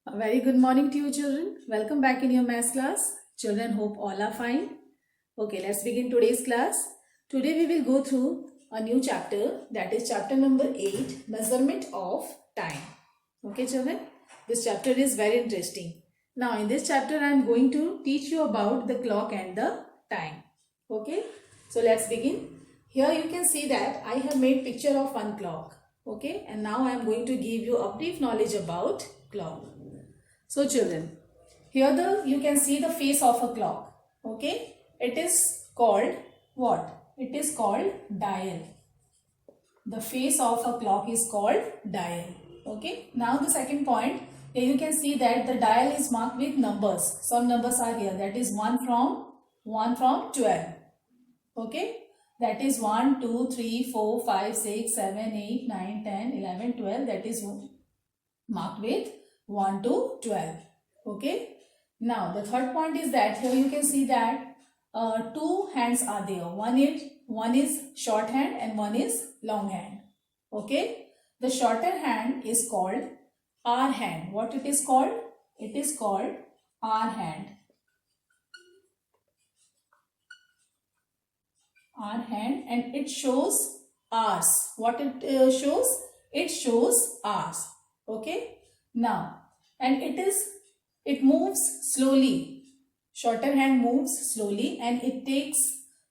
A very good morning to you children. Welcome back in your maths class. Children, hope all are fine. Okay, let's begin today's class. Today we will go through a new chapter, that is chapter number 8, measurement of time. Okay children, this chapter is very interesting. Now in this chapter I am going to teach you about the clock and the time. Okay, so let's begin. Here you can see that I have made picture of one clock. Okay, and now I am going to give you a brief knowledge about clock. So children, here you can see the face of a clock. Okay, it is called what? It is called dial. The face of a clock is called dial. Okay, now the second point, here you can see that the dial is marked with numbers. Some numbers are here, that is 1 from 12. Okay, that is 1 2 3 4 5 6 7 8 9 10 11 12. That is marked with 1 to 12. Okay, now the third point is that here you can see that two hands are there. One is short hand and one is long hand. Okay, the shorter hand is called hour hand. What it is called? It is called hour hand. Hour hand, and it shows hours. What it shows? It shows hours. Okay, now, and it moves slowly. Shorter hand moves slowly and it takes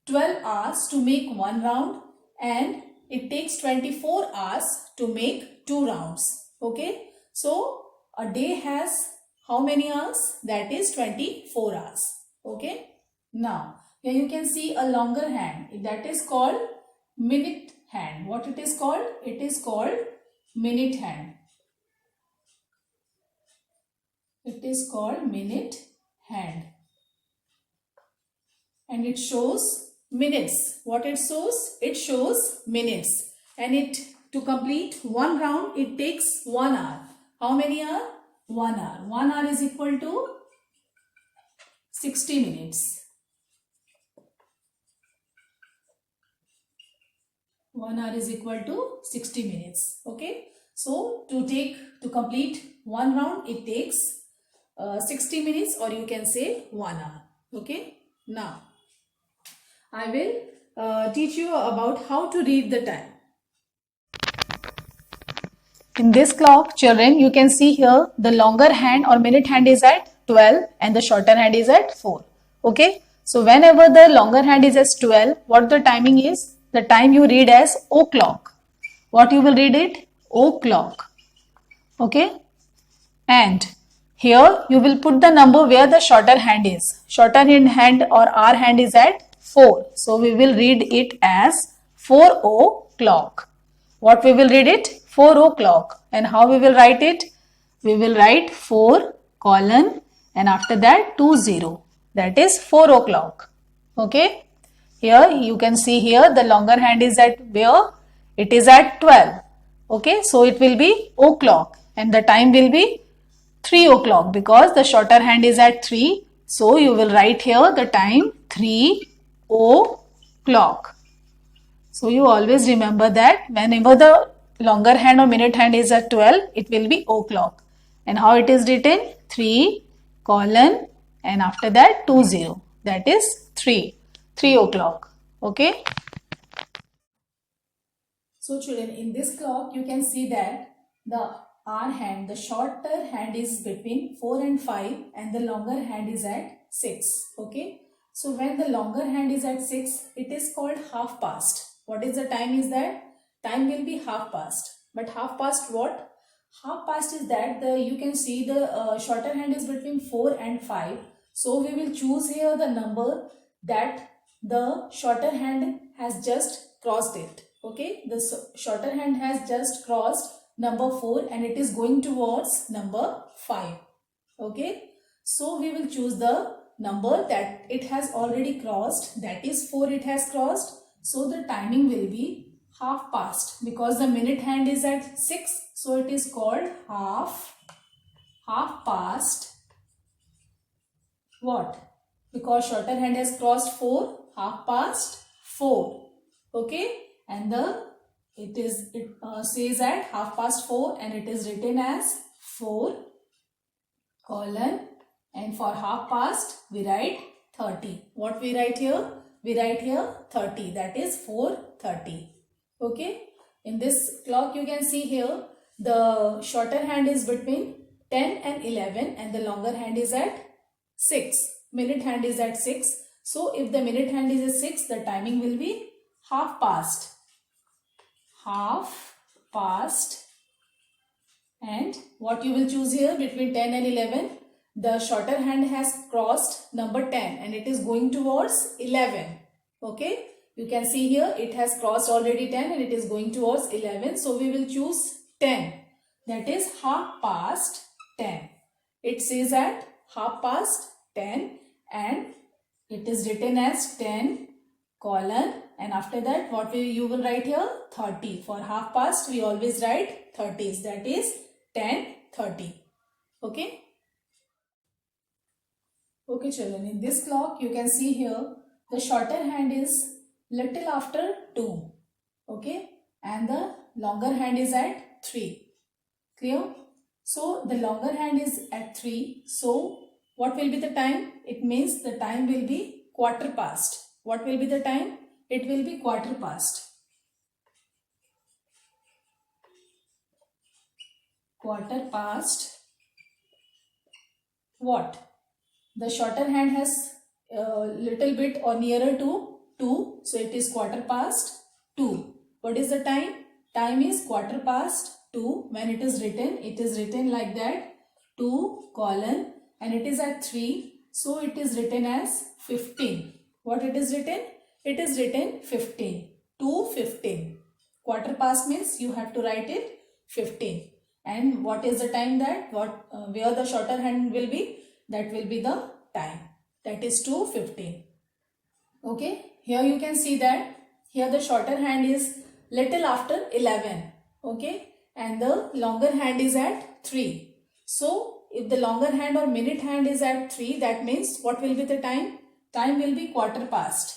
12 hours to make one round and it takes 24 hours to make two rounds. Okay, so a day has how many hours? That is 24 hours. Okay, now here you can see a longer hand, that is called minute hand. What it is called? It is called minute hand. It is called minute hand. And it shows minutes. What it shows? It shows minutes. And to complete one round, it takes 1 hour. How many hours? 1 hour. 1 hour is equal to 60 minutes. 1 hour is equal to 60 minutes. Okay. So to complete one round, it takes 60 minutes, or you can say 1 hour. Okay. Now, I will teach you about how to read the time. In this clock, children, you can see here the longer hand or minute hand is at 12 and the shorter hand is at 4. Okay. So whenever the longer hand is at 12, what the timing is? The time you read as o'clock. What you will read it? O'clock. Okay. And here you will put the number where the shorter hand is. Shorter hand or hour hand is at 4. So we will read it as 4 o'clock. What we will read it? 4 o'clock. And how we will write it? We will write 4 colon and after that 20. That is 4 o'clock. Okay. Here you can see here the longer hand is at where? It is at 12. Okay. So it will be o'clock and the time will be 3 o'clock because the shorter hand is at 3. So you will write here the time 3 o'clock. So you always remember that whenever the longer hand or minute hand is at 12, it will be o'clock. And how it is written? 3 colon and after that 20. That is 3 o'clock. Okay. So children, in this clock you can see that the hour hand, the shorter hand is between 4 and 5 and the longer hand is at 6. Okay. So when the longer hand is at 6, it is called half past. What is the time is that? Time will be half past. But half past what? Half past is that you can see the shorter hand is between 4 and 5. So we will choose here the number that the shorter hand has just crossed it. Okay, the shorter hand has just crossed number 4 and it is going towards number 5. Okay, so we will choose the number that it has already crossed, that is 4 it has crossed. So the timing will be half past because the minute hand is at 6. So it is called half past what? Because shorter hand has crossed 4, half past 4. Okay, and it says at half past 4 and it is written as 4 colon, and for half past we write 30. What we write here? We write here 30, that is 4:30. Okay. In this clock you can see here the shorter hand is between 10 and 11 and the longer hand is at 6. Minute hand is at 6. So if the minute hand is at 6, the timing will be half past. Half past. And what you will choose here between 10 and 11? The shorter hand has crossed number 10 and it is going towards 11. Okay. You can see here it has crossed already 10 and it is going towards 11. So we will choose 10. That is half past 10. It says at half past 10 and it is written as 10 colon, and after that what you will write here? 30. For half past we always write 30s. That is 10:30. Okay. Okay children, in this clock you can see here the shorter hand is little after 2. Okay. And the longer hand is at 3. Clear? So the longer hand is at 3. So what will be the time? It means the time will be quarter past. What will be the time? It will be quarter past. Quarter past what? The shorter hand has a little bit or nearer to 2. So it is quarter past 2. What is the time? Time is quarter past 2. When it is written like that, 2 colon, and it is at 3. So it is written as 15. What it is written? It is written 15. 2:15. Quarter past means you have to write it 15. And what is the time that? Where the shorter hand will be? That will be the time. That is 2:15. Okay. Here you can see that here the shorter hand is little after 11. Okay. And the longer hand is at 3. So if the longer hand or minute hand is at 3, that means what will be the time? Time will be quarter past.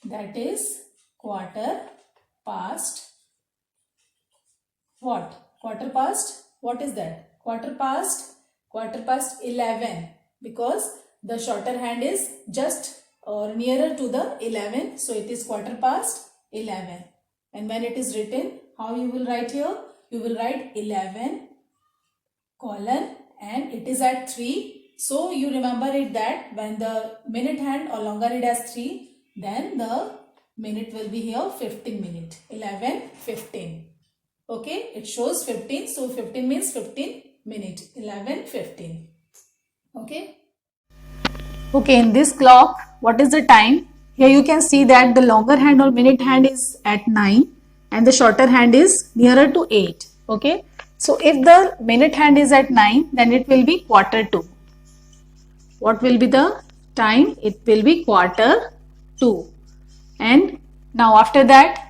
That is quarter past what? Quarter past, what is that? Quarter past 11, because the shorter hand is just or nearer to the 11. So it is quarter past 11. And when it is written, how you will write here? You will write 11 colon, and it is at 3. So you remember it that when the minute hand or longer it has 3, then the minute will be here 15 minute. 11:15. Okay, it shows 15. So 15 means 15 minute. 11:15. Okay. Okay, in this clock, what is the time? Here you can see that the longer hand or minute hand is at 9 and the shorter hand is nearer to 8. Okay. So if the minute hand is at 9, then it will be quarter to. What will be the time? It will be quarter to. And now after that,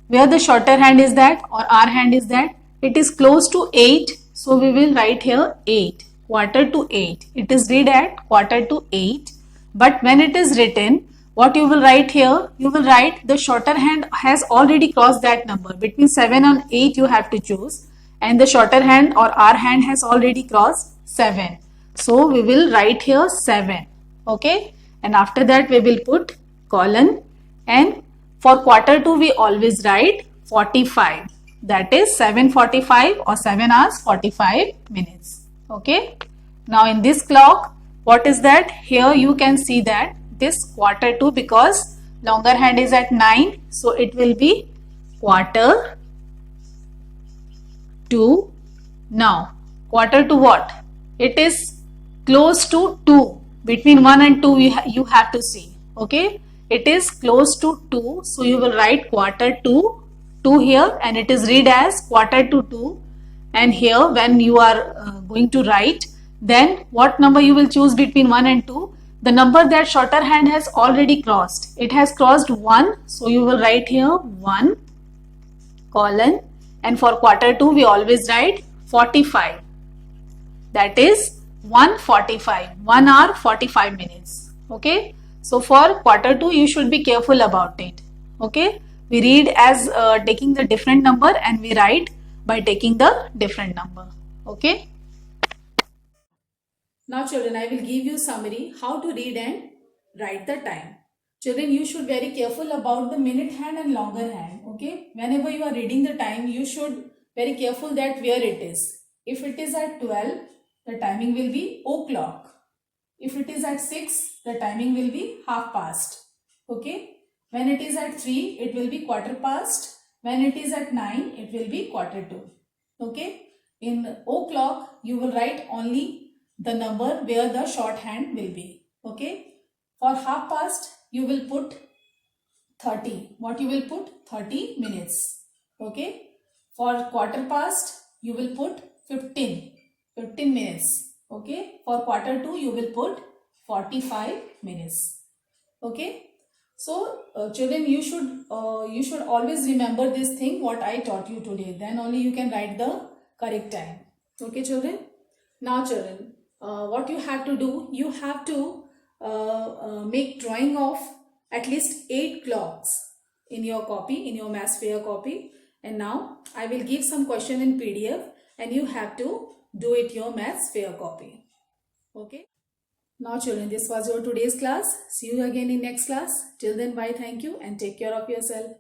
where the shorter hand is that or our hand is that, it is close to 8. So we will write here 8. Quarter to 8. It is read at quarter to 8. But when it is written, what you will write here? You will write the shorter hand has already crossed that number. Between 7 and 8 you have to choose. And the shorter hand or our hand has already crossed 7. So we will write here 7. Okay. And after that we will put colon. And for quarter to we always write 45. That is 7:45 or 7 hours 45 minutes. Okay. Now in this clock, what is that? Here you can see that this quarter to, because longer hand is at 9. So it will be quarter to. Now quarter to what? It is close to 2. Between 1 and 2 you have to see. Okay. It is close to 2. So you will write quarter to 2 here, and it is read as quarter to 2. And here when you are going to write, then what number you will choose between 1 and 2? The number that shorter hand has already crossed. It has crossed 1. So you will write here 1 colon, and for quarter to we always write 45. That is 1:45. 1 hour 45 minutes. Okay. So for quarter to you should be careful about it. Okay. We read as taking the different number and we write by taking the different number. Okay. Now children, I will give you summary how to read and write the time. Children, you should very careful about the minute hand and longer hand. Okay, whenever you are reading the time, you should very careful that where it is. If it is at 12, the timing will be o'clock. If it is at 6, the timing will be half past. Okay, when it is at 3, it will be quarter past. When it is at 9, it will be quarter to. Okay, in o'clock, you will write only the number where the shorthand will be. Okay, for half past, you will put 30. What you will put? 30 minutes. Okay, for quarter past, you will put 15 minutes. Okay, for quarter to, you will put 45 minutes. Okay, so children, you should always remember this thing what I taught you today. Then only you can write the correct time. Okay children. Now children, what you have to do, you have to make drawing of at least 8 clocks in your copy, in your maths fair copy. And now I will give some question in PDF and you have to do it your maths fair copy. Okay. Now children, this was your today's class. See you again in next class. Till then, bye, thank you and take care of yourself.